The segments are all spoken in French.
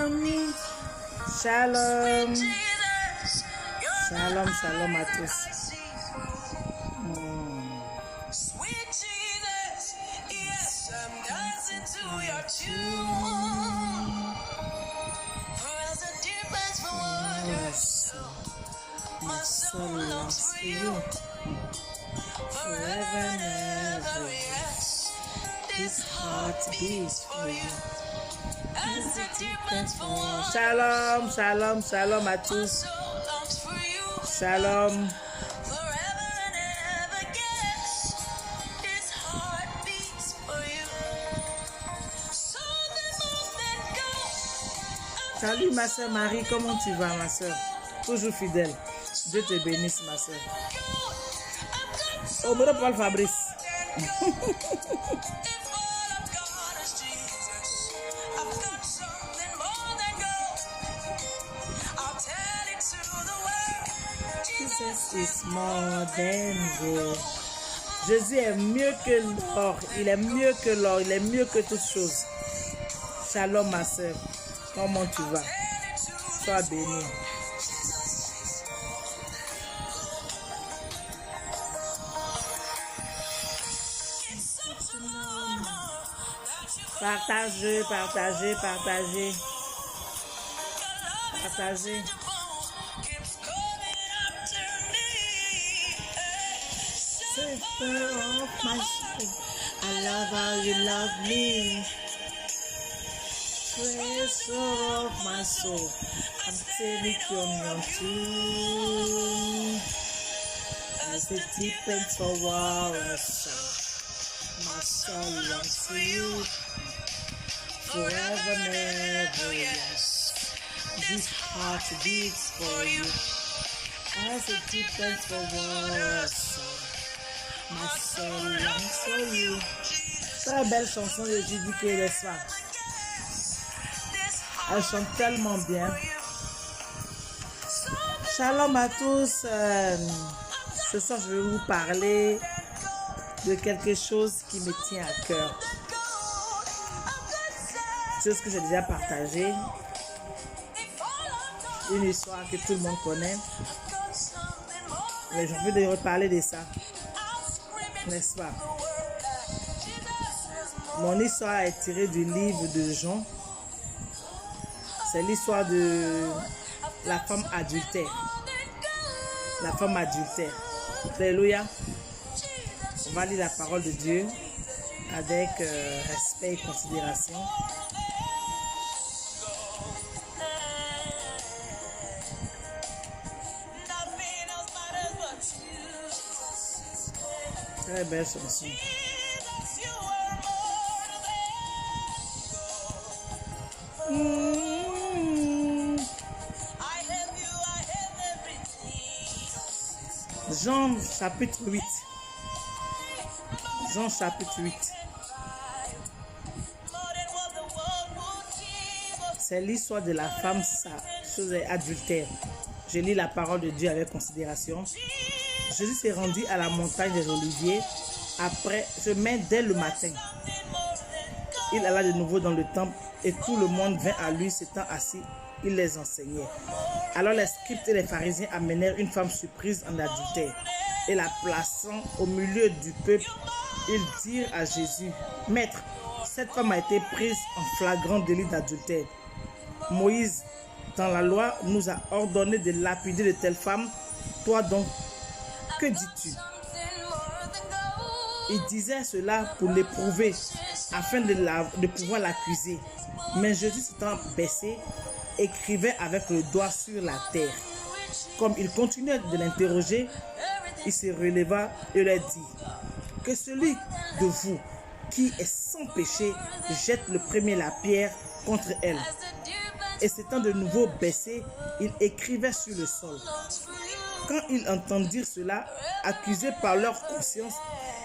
me. Shalom. Shalom, shalom à tous. Sweet Jesus, yes, I'm dancing to your tune. For as the deep pants for water, so my soul longs for you. Forever and ever, yes, this heart beats for you. As the deep pants for water, Shalom, shalom, shalom à my tous. soul longs for you. Shalom. Forever and ever, yes, this heart beats for you. So the moment goes. Salut ma soeur Marie, comment tu vas ma soeur? Toujours fidèle. Dieu te bénisse ma soeur. Oh, bon, Paul Fabrice. Jesus is more than gold. Jésus est mieux que l'or. Il est mieux que l'or. Il est mieux que toutes choses. Shalom ma soeur. Comment tu vas? Sois béni. Partagez, partagez, partagez. Partagez. Center of my soul, I love how you love me. Treasure of my soul, I'm telling you on your tune. As it deepens for waters, my soul longs for you. Forever and ever, yes, this heart beats for you. As it deepens for waters, my soul longs for you. Très belle chanson de Judy Kay, n'est-ce pas? Elle chante tellement bien. Shalom à tous. Ce soir, je vais vous parler de quelque chose qui me tient à cœur. Chose que j'ai déjà partagée. Une histoire que tout le monde connaît. Mais j'ai envie de reparler de ça. N'est-ce pas? Mon histoire est tirée du livre de Jean. C'est l'histoire de la femme adultère. La femme adultère. Alléluia. On va lire la parole de Dieu avec respect et considération. Très belle chanson. Jean chapitre 8. Jean chapitre 8. C'est l'histoire de la femme adultère. Je lis la parole de Dieu avec considération. Jésus s'est rendu à la montagne des Oliviers après chemin dès le matin. Il alla de nouveau dans le temple et tout le monde vint à lui, s'étant assis, il les enseignait. Alors les scribes et les pharisiens amenèrent une femme surprise en adultère et la plaçant au milieu du peuple, ils dirent à Jésus: Maître, cette femme a été prise en flagrant délit d'adultère. Moïse, dans la loi, nous a ordonné de lapider de telles femmes. Toi donc, que dis-tu? Il disait cela pour l'éprouver, afin de pouvoir l'accuser. Mais Jésus s'étant baissé, écrivait avec le doigt sur la terre. Comme il continuait de l'interroger, il se releva et leur dit: Que celui de vous qui est sans péché jette le premier la pierre contre elle. Et s'étant de nouveau baissé, il écrivait sur le sol. Quand ils entendirent cela, accusés par leur conscience,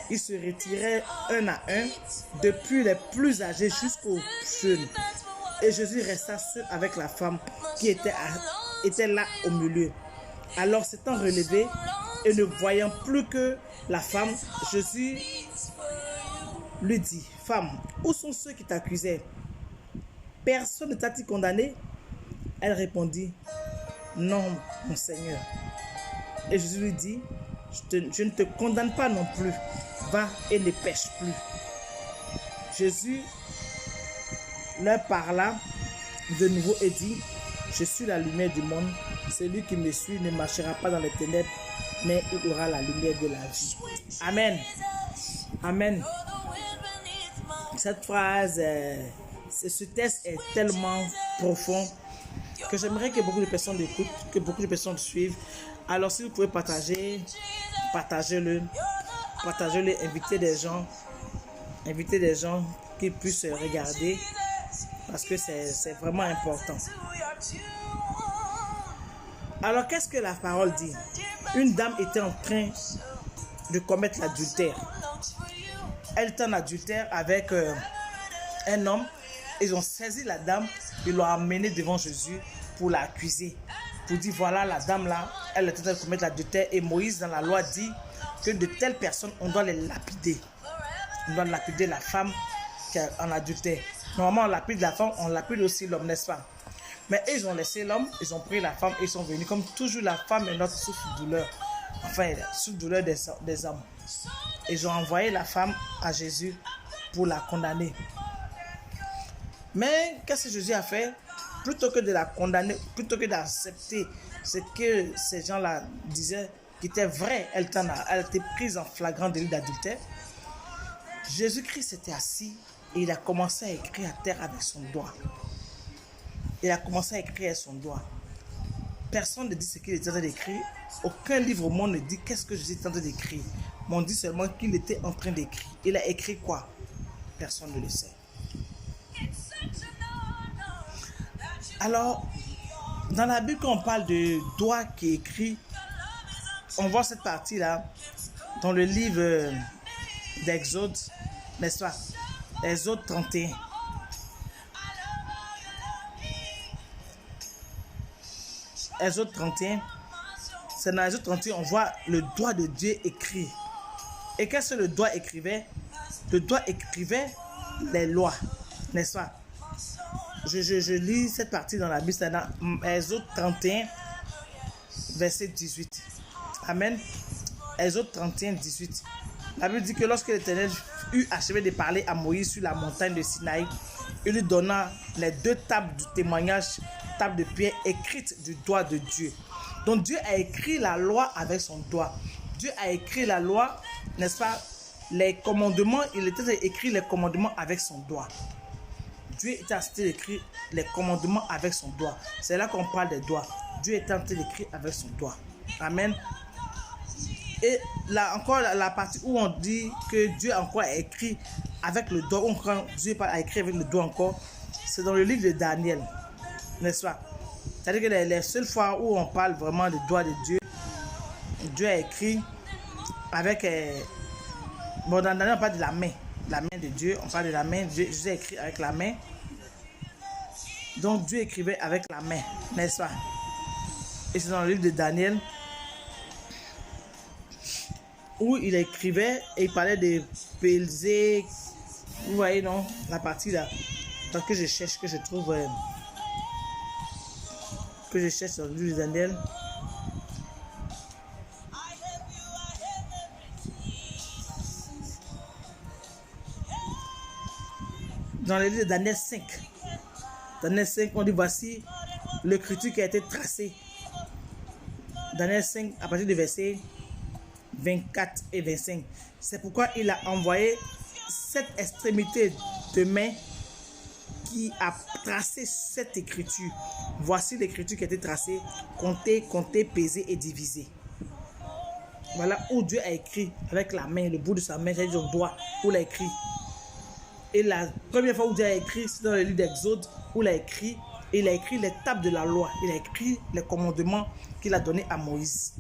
ils se retiraient un à un, depuis les plus âgés jusqu'aux jeunes. Et Jésus resta seul avec la femme qui était là au milieu. Alors s'étant relevé et ne voyant plus que la femme, Jésus lui dit: Femme, où sont ceux qui t'accusaient? Personne ne t'a-t-il condamné? Elle répondit, non, mon Seigneur. Et Jésus lui dit, je ne te condamne pas non plus. Va et ne pêche plus. Jésus leur parla de nouveau et dit, je suis la lumière du monde. Celui qui me suit ne marchera pas dans les ténèbres, mais il aura la lumière de la vie. Amen. Amen. Cette phrase, ce texte est tellement profond que j'aimerais que beaucoup de personnes l'écoutent, que beaucoup de personnes le suivent. Alors si vous pouvez partagez-le, invitez des gens qui puissent regarder parce que c'est vraiment important. Alors qu'est-ce que la parole dit? Une dame était en train de commettre l'adultère. Elle était en adultère avec un homme. Ils ont saisi la dame, ils l'ont amenée devant Jésus pour l'accuser. Pour dire voilà la dame là, elle était en train de commettre l'adultère. Et Moïse dans la loi dit que de telles personnes, on doit les lapider. On doit lapider la femme qui est en adultère. Normalement on lapide la femme, on lapide aussi l'homme, n'est-ce pas? Mais ils ont laissé l'homme, ils ont pris la femme et ils sont venus. Comme toujours la femme est notre souffre-douleur. Enfin, souffre-douleur des hommes. Ils ont envoyé la femme à Jésus pour la condamner. Mais qu'est-ce que Jésus a fait? Plutôt que de la condamner, plutôt que d'accepter ce que ces gens-là disaient qui était vrai, elle était prise en flagrant délit d'adultère. Jésus-Christ s'était assis et il a commencé à écrire à terre avec son doigt. Il a commencé à écrire avec son doigt. Personne ne dit ce qu'il était en train d'écrire. Aucun livre au monde ne dit qu'est-ce que Jésus était en train d'écrire. Mais on dit seulement qu'il était en train d'écrire. Il a écrit quoi? Personne ne le sait. Alors, dans la Bible, quand on parle de doigt qui écrit, on voit cette partie-là dans le livre d'Exode, n'est-ce pas? Exode 31. Exode 31. C'est dans Exode 31, on voit le doigt de Dieu écrit. Et qu'est-ce que le doigt écrivait? Le doigt écrivait les lois, n'est-ce pas? Je lis cette partie dans la Bible, c'est dans Exode 31, verset 18. Amen. Exode 31, 18. La Bible dit que lorsque l'Éternel eut achevé de parler à Moïse sur la montagne de Sinaï, il lui donna les 2 tables du témoignage, tables de pierre écrites du doigt de Dieu. Donc Dieu a écrit la loi avec son doigt. Dieu a écrit la loi, n'est-ce pas? Les commandements, il était écrit les commandements avec son doigt. Dieu était en train d'écrire les commandements avec son doigt. C'est là qu'on parle des doigts. Dieu était en train d'écrire avec son doigt. Amen. Et là encore, la partie où on dit que Dieu encore a écrit avec le doigt, ou quand Dieu a écrit avec le doigt encore, c'est dans le livre de Daniel, n'est-ce pas? C'est-à-dire que les seules fois où on parle vraiment du doigt de Dieu, Dieu a écrit avec... bon, dans Daniel, on parle de la main de Dieu, on parle de la main, Dieu a écrit avec la main. Donc Dieu écrivait avec la main, n'est-ce pas? Et c'est dans le livre de Daniel où il écrivait et il parlait de Belzé. Vous voyez, non? La partie là. Donc que je cherche, que je trouve... que je cherche dans le livre de Daniel. Dans le livre de Daniel 5. Daniel 5, on dit voici l'écriture qui a été tracée. Daniel 5, à partir du verset 24 et 25. C'est pourquoi il a envoyé cette extrémité de main qui a tracé cette écriture. Voici l'écriture qui a été tracée, comptée, pesée et divisée. Voilà où Dieu a écrit avec la main, le bout de sa main, c'est-à-dire son doigt, où il a écrit. Et la première fois où Dieu a écrit, c'est dans le livre d'Exode, où il a écrit les tables de la loi. Il a écrit les commandements qu'il a donnés à Moïse.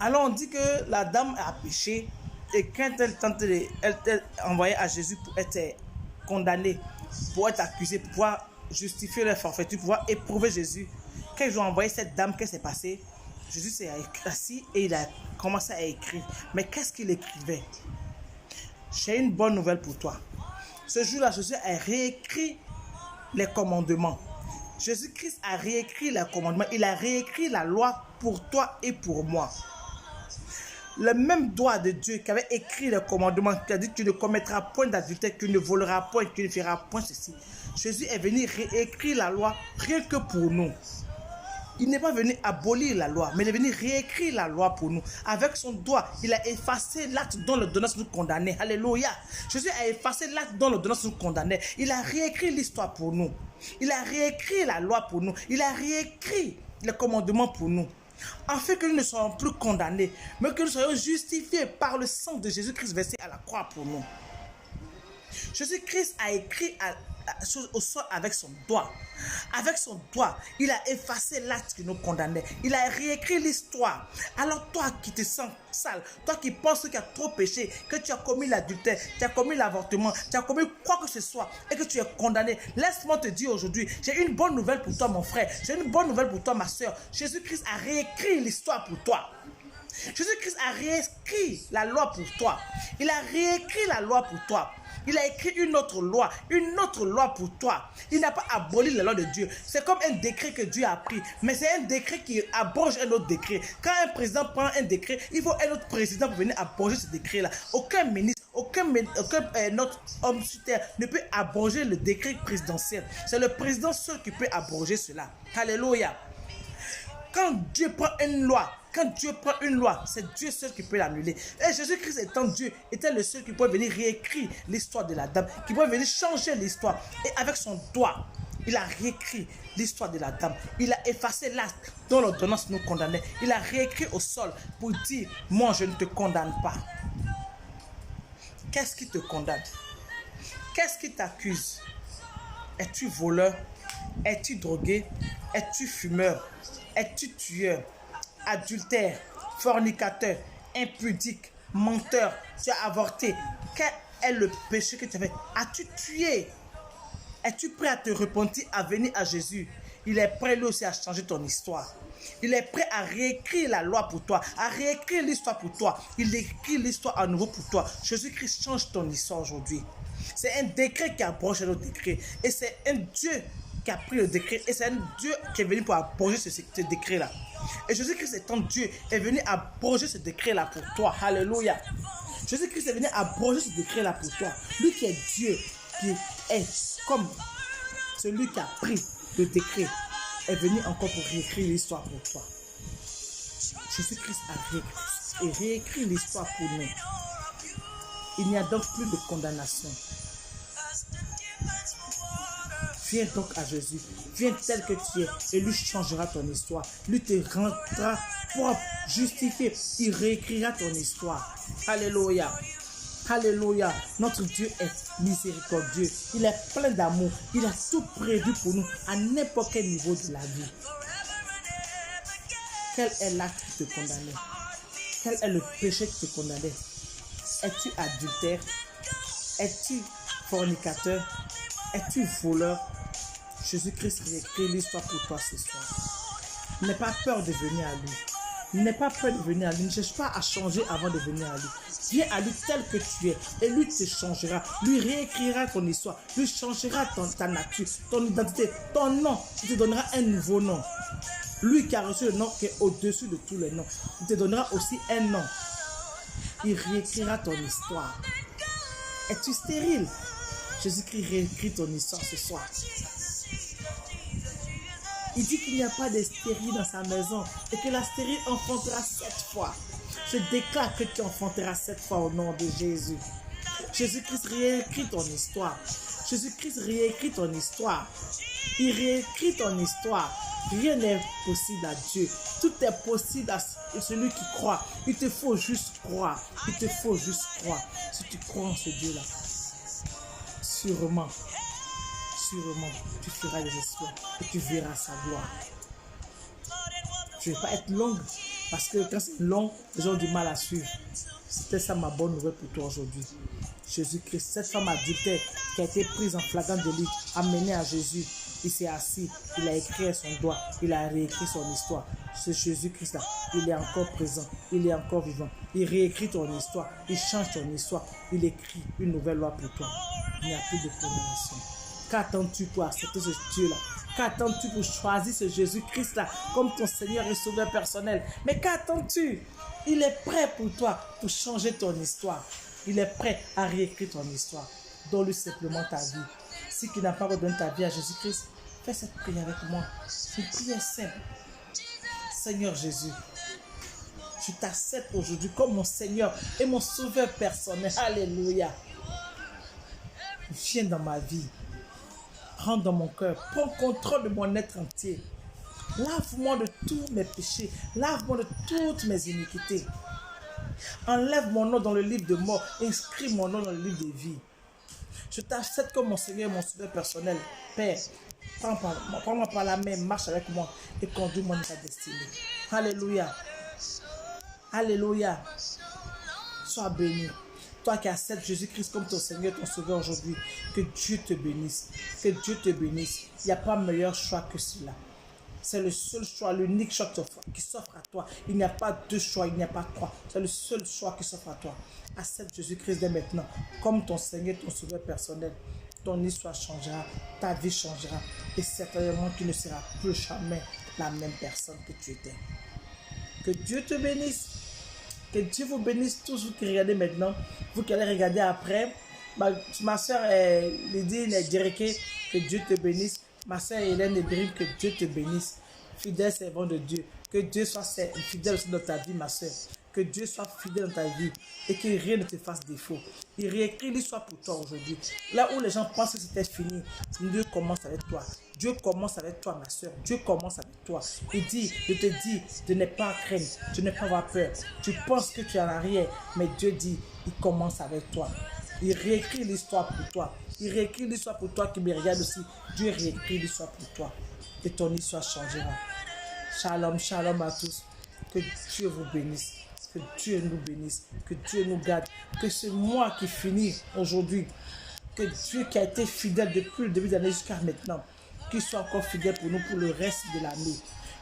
Alors on dit que la dame a péché et quand elle était envoyée à Jésus pour être condamnée, pour être accusée, pour pouvoir justifier leur forfaiture, pour pouvoir éprouver Jésus. Quand ils ont envoyé cette dame, qu'est-ce qui s'est passé? Jésus s'est assis et il a commencé à écrire. Mais qu'est-ce qu'il écrivait? J'ai une bonne nouvelle pour toi. Ce jour-là, Jésus a réécrit les commandements. Jésus-Christ a réécrit les commandements. Il a réécrit la loi pour toi et pour moi. Le même doigt de Dieu qui avait écrit les commandements, qui a dit tu ne commettras point d'adultère, tu ne voleras point, tu ne feras point ceci. Jésus est venu réécrire la loi rien que pour nous. Il n'est pas venu abolir la loi, mais il est venu réécrire la loi pour nous. Avec son doigt, il a effacé l'acte dont l'ordonnance nous condamnait. Alléluia. Jésus a effacé l'acte dont l'ordonnance nous condamnait. Il a réécrit l'histoire pour nous. Il a réécrit la loi pour nous. Il a réécrit les commandements pour nous. Afin que nous ne soyons plus condamnés, mais que nous soyons justifiés par le sang de Jésus-Christ versé à la croix pour nous. Jésus-Christ a écrit au sol avec son doigt. Avec son doigt, il a effacé l'acte qui nous condamnait. Il a réécrit l'histoire. Alors toi qui te sens sale, toi qui penses que tu as trop péché, que tu as commis l'adultère, tu as commis l'avortement, tu as commis quoi que ce soit et que tu es condamné, laisse-moi te dire aujourd'hui, j'ai une bonne nouvelle pour toi mon frère, j'ai une bonne nouvelle pour toi ma soeur. Jésus-Christ a réécrit l'histoire pour toi. Jésus-Christ a réécrit la loi pour toi. Il a réécrit la loi pour toi. Il a écrit une autre loi pour toi. Il n'a pas aboli la loi de Dieu. C'est comme un décret que Dieu a pris, mais c'est un décret qui abroge un autre décret. Quand un président prend un décret, il faut un autre président pour venir abroger ce décret-là. Aucun ministre, aucun autre homme sur terre ne peut abroger le décret présidentiel. C'est le président seul qui peut abroger cela. Alléluia. Quand Dieu prend une loi, c'est Dieu seul qui peut l'annuler. Et Jésus-Christ étant Dieu, était le seul qui pouvait venir réécrire l'histoire de la dame, qui pouvait venir changer l'histoire. Et avec son doigt, il a réécrit l'histoire de la dame. Il a effacé l'acte dont l'ordonnance nous condamnait. Il a réécrit au sol pour dire, moi je ne te condamne pas. Qu'est-ce qui te condamne? Qu'est-ce qui t'accuse? Es-tu voleur? Es-tu drogué? Es-tu fumeur? Es-tu tueur? Adultère, fornicateur, impudique, menteur, tu as avorté. Quel est le péché que tu as fait? As-tu tué? Es-tu prêt à te repentir, à venir à Jésus? Il est prêt lui aussi à changer ton histoire. Il est prêt à réécrire la loi pour toi, à réécrire l'histoire pour toi. Il écrit l'histoire à nouveau pour toi. Jésus-Christ change ton histoire aujourd'hui. C'est un décret qui abroge un autre décret. Et c'est un Dieu qui a pris le décret. Et c'est un Dieu qui est venu pour abroger ce décret-là. Et Jésus-Christ étant Dieu est venu abroger ce décret-là pour toi. Alléluia. Jésus-Christ est venu abroger ce décret-là pour toi. Lui qui est Dieu, qui est comme celui qui a pris le décret, est venu encore pour réécrire l'histoire pour toi. Jésus-Christ a réécrit l'histoire pour nous. Il n'y a donc plus de condamnation. Viens donc à Jésus. Viens tel que tu es et lui changera ton histoire. Lui te rendra propre, justifié. Il réécrira ton histoire. Alléluia. Alléluia. Notre Dieu est miséricordieux. Il est plein d'amour. Il a tout prévu pour nous à n'importe quel niveau de la vie. Quel est l'acte qui te condamnait? Quel est le péché qui te condamnait? Es-tu adultère? Es-tu fornicateur? Es-tu voleur? Jésus-Christ réécrit l'histoire pour toi ce soir. N'aie pas peur de venir à lui. N'aie pas peur de venir à lui. Ne cherche pas à changer avant de venir à lui. Viens à lui tel que tu es et lui te changera. Lui réécrira ton histoire. Lui changera ta nature, ton identité, ton nom. Il te donnera un nouveau nom. Lui qui a reçu le nom qui est au-dessus de tous les noms. Il te donnera aussi un nom. Il réécrira ton histoire. Es-tu stérile? Jésus-Christ réécrit ton histoire ce soir. Il dit qu'il n'y a pas de stérile dans sa maison et que la stérile enfantera 7 fois. Je déclare que tu enfanteras 7 fois au nom de Jésus. Jésus-Christ réécrit ton histoire. Jésus-Christ réécrit ton histoire. Il réécrit ton histoire. Rien n'est possible à Dieu. Tout est possible à celui qui croit. Il te faut juste croire. Il te faut juste croire. Si tu crois en ce Dieu-là, sûrement, tu feras des exploits et tu verras sa gloire. Je ne vais pas être longue parce que quand c'est long, les gens ont du mal à suivre. C'était ça ma bonne nouvelle pour toi aujourd'hui. Jésus-Christ, cette femme adultère qui a été prise en flagrant délit, amenée à Jésus, il s'est assis, il a écrit son doigt, il a réécrit son histoire. Ce Jésus-Christ-là, il est encore présent, il est encore vivant. Il réécrit ton histoire, il change ton histoire, il écrit une nouvelle loi pour toi. Il n'y a plus de condamnation. Qu'attends-tu pour accepter ce Dieu-là? Qu'attends-tu pour choisir ce Jésus-Christ-là comme ton Seigneur et Sauveur personnel? Mais qu'attends-tu? Il est prêt pour toi, pour changer ton histoire. Il est prêt à réécrire ton histoire. Donne-lui simplement ta vie. Si tu n'as pas redonné ta vie à Jésus-Christ, fais cette prière avec moi. C'est une prière simple. Seigneur Jésus, je t'accepte aujourd'hui comme mon Seigneur et mon Sauveur personnel. Alléluia. Viens dans ma vie. Rentre dans mon cœur. Prends contrôle de mon être entier. Lave-moi de tous mes péchés. Lave-moi de toutes mes iniquités. Enlève mon nom dans le livre de mort. Inscris mon nom dans le livre de vie. Je t'accepte comme mon Seigneur et mon Sauveur personnel. Père, prends-moi par la main, marche avec moi et conduis-moi dans ta destinée. Alléluia. Alléluia. Sois béni. Toi qui acceptes Jésus-Christ comme ton Seigneur et ton Sauveur aujourd'hui, que Dieu te bénisse. Que Dieu te bénisse. Il n'y a pas meilleur choix que cela. C'est le seul choix, l'unique choix qui s'offre à toi. Il n'y a pas deux choix, il n'y a pas trois. C'est le seul choix qui s'offre à toi. Accepte Jésus-Christ dès maintenant comme ton Seigneur et ton Sauveur personnel. Ton histoire changera, ta vie changera. Et certainement tu ne seras plus jamais la même personne que tu étais. Que Dieu te bénisse. Que Dieu vous bénisse tous vous qui regardez maintenant. Vous qui allez regarder après. Ma soeur Lydie Nedereke, que Dieu te bénisse. Ma soeur Hélène Ebrim, que Dieu te bénisse. Fidèle servant de Dieu. Que Dieu soit fidèle aussi dans ta vie, ma soeur. Que Dieu soit fidèle dans ta vie et que rien ne te fasse défaut. Il réécrit l'histoire pour toi aujourd'hui. Là où les gens pensent que c'était fini, Dieu commence avec toi. Dieu commence avec toi, ma soeur. Dieu commence avec toi. Il dit, je te dis, de ne pas craindre, de ne pas avoir peur. Tu penses que tu es en arrière, mais Dieu dit, il commence avec toi. Il réécrit l'histoire pour toi. Il réécrit l'histoire pour toi qui me regarde aussi. Dieu réécrit l'histoire pour toi. Et ton histoire changera. Shalom, shalom à tous. Que Dieu vous bénisse. Que Dieu nous bénisse. Que Dieu nous garde. Que ce mois qui finit aujourd'hui, que Dieu qui a été fidèle depuis le début de l'année jusqu'à maintenant, qu'il soit encore fidèle pour nous pour le reste de l'année.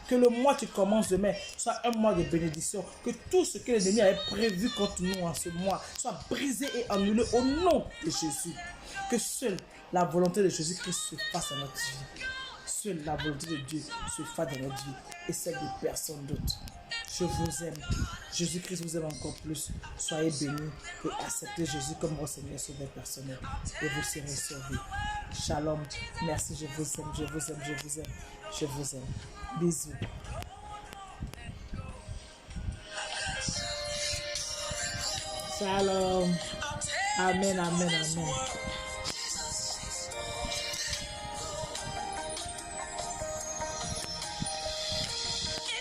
Que le mois qui commence demain soit un mois de bénédiction. Que tout ce que l'ennemi avait prévu contre nous en ce mois soit brisé et annulé au nom de Jésus. Que seule la volonté de Jésus-Christ se fasse dans notre vie. Seule la volonté de Dieu se fasse dans notre vie et celle de personne d'autre. Je vous aime. Jésus-Christ vous aime encore plus. Soyez bénis et acceptez Jésus comme votre Seigneur et Sauveur personnel. Et vous serez sauvés. Shalom. Merci, je vous aime, je vous aime, je vous aime, je vous aime. Bisous. Shalom. Amen, amen, amen.